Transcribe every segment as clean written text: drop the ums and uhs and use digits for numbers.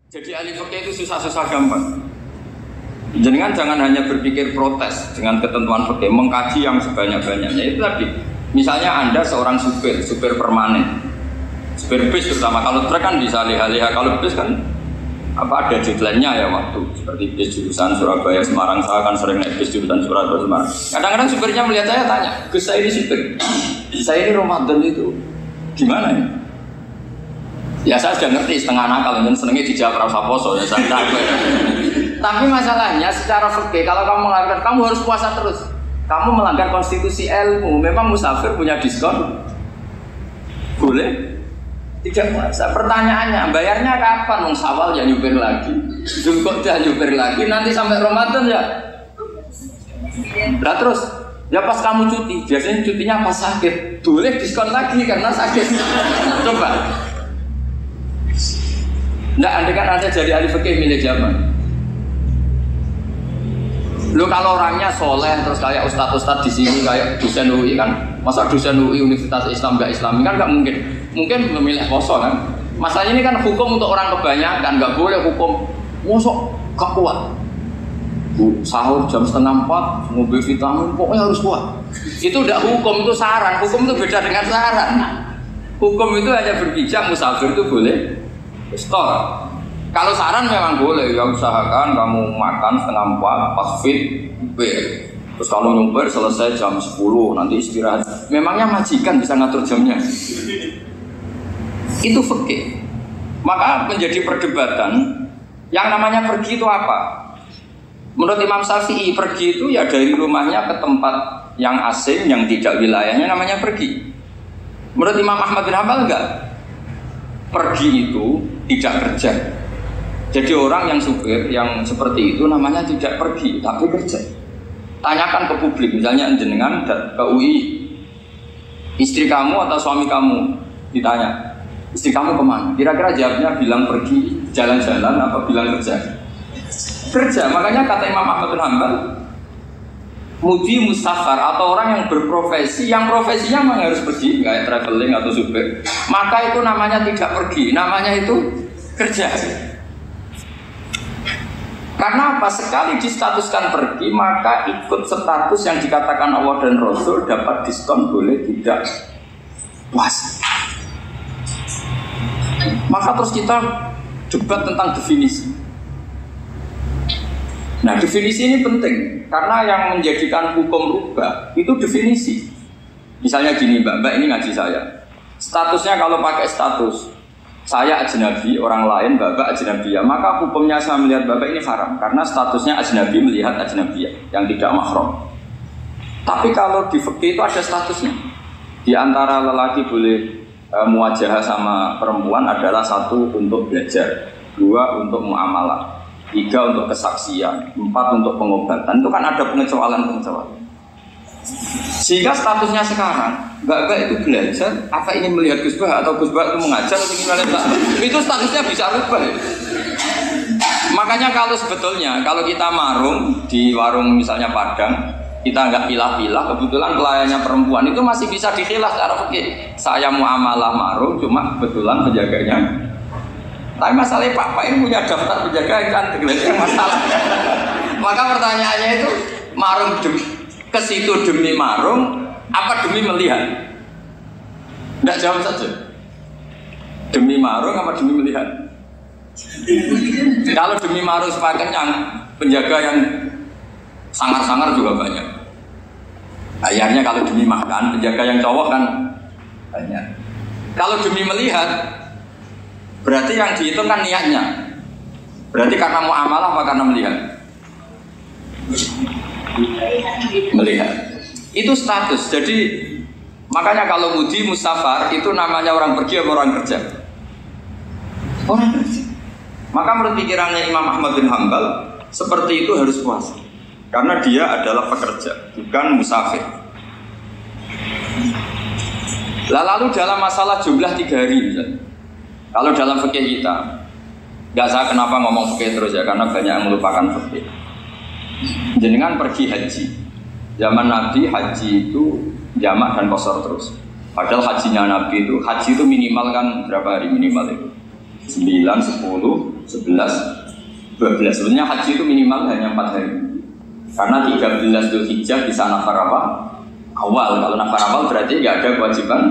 Jadi ahli fikih itu susah-susah gampang. Jenengan jangan hanya berpikir protes dengan ketentuan fikih, mengkaji yang sebanyak-banyaknya. Itu tadi, misalnya Anda seorang supir permanen, supir bis terutama. Kalau truk kan bisa lihat-lihat, kalau bis kan ada deadline-nya ya waktu. Seperti bis jurusan Surabaya Semarang, saya kan sering naik bis jurusan Surabaya Semarang. Kadang-kadang supirnya melihat saya tanya, Gus saya ini supir, saya ini Ramadan itu gimana ya? Ya saya sudah ngerti setengah nakal, dan senengnya dijawab rasa poso ya saya tahu. Tapi masalahnya secara fikih kalau kamu mengatakan kamu harus puasa terus, kamu melanggar konstitusi ilmu. Memang musafir punya diskon? Boleh? Tidak puasa. Pertanyaannya, bayarnya kapan? Wong Syawal ya nyupir lagi, Zulqa'dah nyupir lagi, nanti sampai Ramadan ya. Nah terus, ya pas kamu cuti, biasanya cutinya pas sakit, boleh diskon lagi karena sakit. Coba. Nggak, andai kan Anda jadi ahli fikih milih zaman. Lu kalau orangnya soleh terus kayak ustadz-ustadz di sini kayak dosen UI kan, masa dosen UI Universitas Islam nggak Islami kan nggak mungkin. Mungkin memilih poso kan. Masalahnya ini kan hukum untuk orang kebanyakan, nggak boleh hukum mosok gak kuat. Sahur jam 3:30, ngobrol vitamin, pokoknya harus kuat. Itu udah hukum, itu saran. Hukum itu beda dengan saran. Hukum itu hanya berpijak, musafir itu boleh store. Kalau saran memang boleh, ya usahakan kamu makan 3:30 pas fit, terus kalau nyumpir selesai jam 10 nanti istirahat. Memangnya majikan bisa ngatur jamnya? Itu fikih. Maka menjadi perdebatan yang namanya pergi itu apa? Menurut Imam Syafi'i pergi itu ya dari rumahnya ke tempat yang asing yang tidak wilayahnya namanya pergi. Menurut Imam Ahmad bin Hanbal enggak. Pergi itu tidak kerja. Jadi orang yang supir yang seperti itu namanya tidak pergi tapi kerja. Tanyakan ke publik, misalnya jenengan ke UI, istri kamu atau suami kamu ditanya, istri kamu kemana? Kira-kira jawabnya bilang pergi jalan-jalan atau bilang kerja? Kerja. Makanya kata Imam Ahmad bin Hanbal, mudi mustafar atau orang yang berprofesi, yang profesinya memang harus pergi, kayak traveling atau supir, maka itu namanya tidak pergi, namanya itu kerja. Karena apa? Sekali distatuskan pergi, maka ikut status yang dikatakan Allah dan Rasul dapat diskon, boleh tidak puasa. Maka terus kita debat tentang definisi. Nah definisi ini penting, karena yang menjadikan hukum rubah itu definisi. Misalnya gini mbak ini ngaji saya, statusnya kalau pakai status saya ajnabi, orang lain bapak ajnabiyah, maka hukumnya saya melihat bapak ini haram karena statusnya ajnabi melihat ajnabiyah yang tidak mahram. Tapi kalau di fikih itu ada statusnya. Di antara lelaki boleh muwajahah sama perempuan adalah 1 untuk belajar, 2 untuk muamalah, 3 untuk kesaksian, 4 untuk pengobatan. Itu kan ada pengecualian. Sehingga statusnya sekarang mbak itu belajar, apa ingin melihat Gus Bah atau Gus Bah itu mengajar atau ingin melihat mbak, itu statusnya bisa rubah. Makanya kalau sebetulnya kalau kita marung di warung misalnya Padang, kita nggak pilah-pilah, kebetulan pelayannya perempuan itu masih bisa dikhilah secara fikih. Saya muamalah marung, cuma kebetulan penjaganya. Tapi masalahnya Pak ini punya daftar penjaga yang cantik, itu masalah. Maka pertanyaannya itu marung ke situ demi marung, apa demi melihat? Tidak jawab saja. Demi marung apa demi melihat? Kalau demi marung supaya kenyang, penjaga yang sangar-sangar juga banyak. Akhirnya kalau demi makan, penjaga yang cowok kan banyak. Kalau demi melihat, berarti yang dihitung kan niatnya. Berarti karena muamalah apa karena melihat? Melihat. Itu status. Jadi makanya kalau mudi mustafar itu namanya orang pergi atau orang kerja? Orang kerja. Maka menurut pikirannya Imam Ahmad bin Hanbal seperti itu harus puasa. Karena dia adalah pekerja, bukan musafir. Lalu dalam masalah jumlah 3 hari misalnya. Kalau dalam fikih kita, nggak saya kenapa ngomong fikih terus ya, karena banyak yang melupakan fikih. Jenengan pergi haji, zaman Nabi haji itu jamak dan qashar terus. Padahal hajinya Nabi itu, haji itu minimal kan berapa hari minimal itu? 9, 10, 11, 12. Sebenarnya haji itu minimal hanya 4 hari. Karena 13 Dzulhijjah bisa nafar apa? Awal. Kalau nafar awal berarti nggak ada kewajiban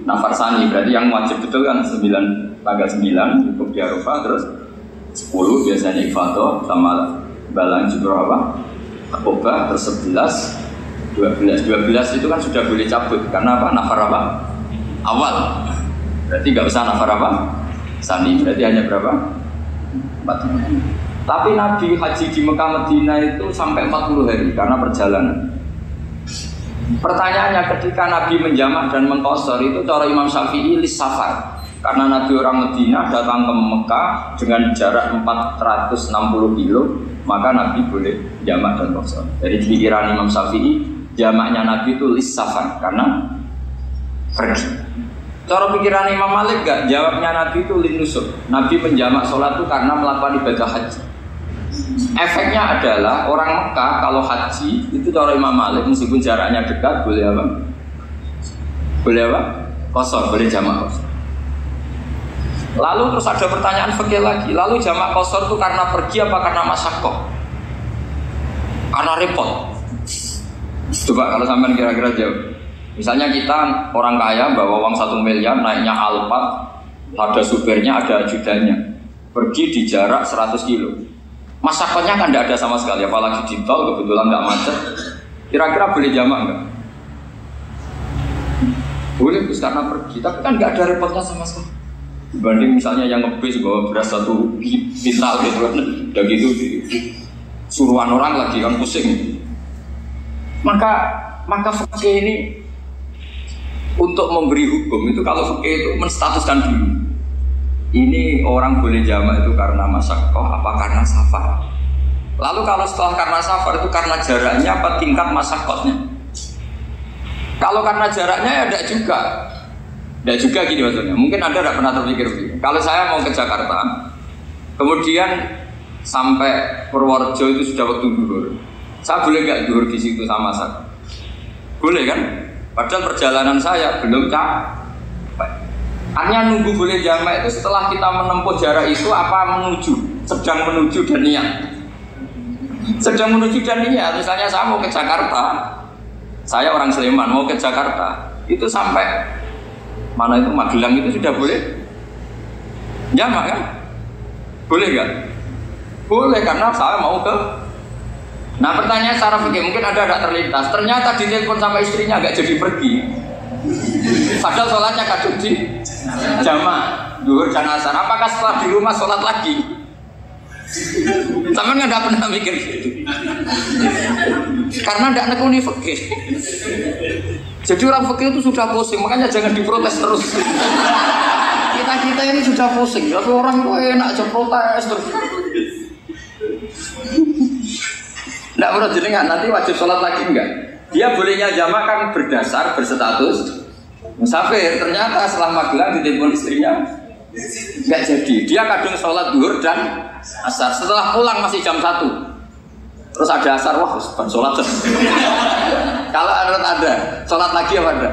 nafar sani. Berarti yang wajib betul kan 9, tanggal 9 cukup di Arafah, terus 10 biasanya ifadah sama balang jumroh apa? Akobah, terus 11, 12 itu kan sudah boleh cabut karena apa? Nafar apa? Awal. Berarti nggak usah nafar apa? Sani. Berarti hanya berapa? 4. Tapi Nabi haji di Mekah Medina itu sampai 40 hari karena perjalanan. Pertanyaannya, ketika Nabi menjamak dan mengqashar itu cara Imam Syafi'i lis safar. Karena Nabi orang Medina datang ke Mekah dengan jarak 460 kilo, maka Nabi boleh jamak dan qashar. Jadi pikiran Imam Syafi'i, jamaknya Nabi itu lis safar karena pergi. Cara pikiran Imam Malik enggak, jawabnya Nabi itu lin nusuk. Nabi menjamak sholat itu karena melakukan ibadah haji. Efeknya adalah orang Mekah kalau haji itu cara Imam Malik meskipun jaraknya dekat boleh apa? Boleh apa? Qashar, boleh jamak qashar. Lalu terus ada pertanyaan fikih lagi. Lalu jamak qashar itu karena pergi apa karena masyaqqah? Karena repot. Coba kalau sampean kira-kira jawab. Misalnya kita orang kaya bawa uang 1 miliar naiknya Alphard, ada supirnya, ada ajudannya, pergi di jarak 100 kilo. Masyaqqahnya kan tidak ada sama sekali, apalagi di tol kebetulan nggak macet. Kira-kira boleh jamak nggak? Boleh, karena pergi, tapi kan nggak ada repotnya sama sekali. Dibanding misalnya yang ngebis bawa beras 1 pintal gitu kan, udah gitu suruhan orang lagi kan pusing. Maka fikih ini untuk memberi hukum itu, kalau fikih itu menstatuskan dulu. Ini orang boleh jamak itu karena masyaqqah apa karena safar. Lalu kalau setelah karena safar itu karena jaraknya apa tingkat masyaqqahnya? Kalau karena jaraknya ya tidak juga. Tidak juga gini maksudnya. Mungkin Anda tidak pernah terpikir begini. Kalau saya mau ke Jakarta, kemudian sampai Purworejo itu sudah waktu zuhur. Saya boleh nggak zuhur di situ sama saya? Boleh kan? Padahal perjalanan saya belum capek. Artinya nunggu boleh jamak itu setelah kita menempuh jarak itu apa menuju, sedang menuju dan niat. Sedang menuju dan niat. Misalnya saya mau ke Jakarta, saya orang Sleman mau ke Jakarta, itu sampai mana itu Magelang itu sudah boleh jamak kan? Boleh nggak? Boleh karena saya mau ke. Nah pertanyaan secara fikih mungkin ada terlintas. Ternyata ditelepon sama istrinya agak jadi pergi. Padahal sholatnya kadung di jamak zuhur dan asar. Apakah setelah di rumah sholat lagi? Sama nggak pernah mikir gitu. Karena tidak nekuni fikih. Jadi orang fikih itu sudah pusing, makanya jangan diprotes terus. Kita ini sudah pusing, tapi orang itu enak aja protes terus. Tidak perlu jenengan, nanti wajib sholat lagi enggak? Dia bolehnya jamak kan berdasar berstatus musafir. Ternyata setelah Magelang ditelepon istrinya enggak jadi. Dia kadung sholat zuhur dan asar. Setelah pulang masih jam 1. Terus ada asar, wah bukan sholat. Kalau ada sholat lagi apa ada?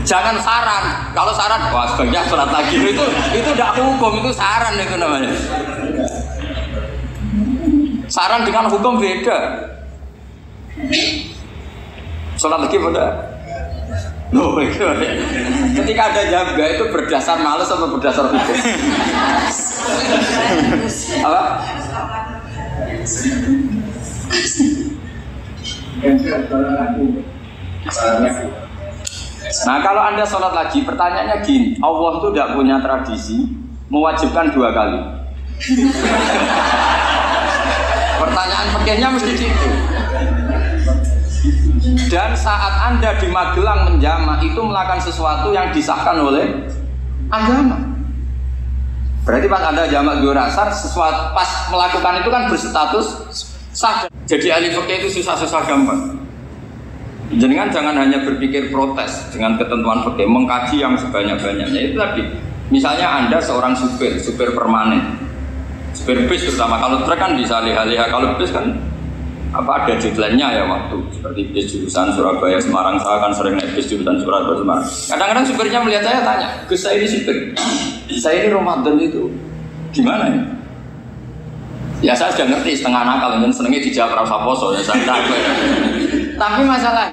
Jangan saran. Kalau saran, wah sebaiknya sholat lagi. Itu tidak hukum, itu saran itu namanya. Saran dengan hukum beda. Sholat lagi pada. Loh, ketika ada jaga itu berdasar malas atau berdasar hukum? Apa? Nah kalau Anda sholat lagi, pertanyaannya gini, Allah itu tidak punya tradisi mewajibkan 2 kali. Pertanyaan fikihnya mesti gitu. Dan saat Anda di Magelang menjamak itu melakukan sesuatu yang disahkan oleh agama. Berarti pas Anda jamak zuhur asar, sesuatu pas melakukan itu kan berstatus sah. Jadi ahli fikih itu susah-susah gampang. Jangan hanya berpikir protes dengan ketentuan fikih, mengkaji yang sebanyak-banyaknya. Itu tadi, misalnya Anda seorang supir permanen, supir bis terutama. Kalau truk kan bisa lihat-lihat, kalau bis kan apa ada deadline-nya ya waktu. Seperti bis jurusan Surabaya Semarang, saya kan sering naik bis jurusan Surabaya Semarang. Kadang-kadang supirnya melihat saya tanya, Gus saya ini supir, saya ini Ramadan itu Gimana ya? Ya saya sudah ngerti setengah nakal, dan senengnya dijawab rasa poso ya saya. Tapi masalah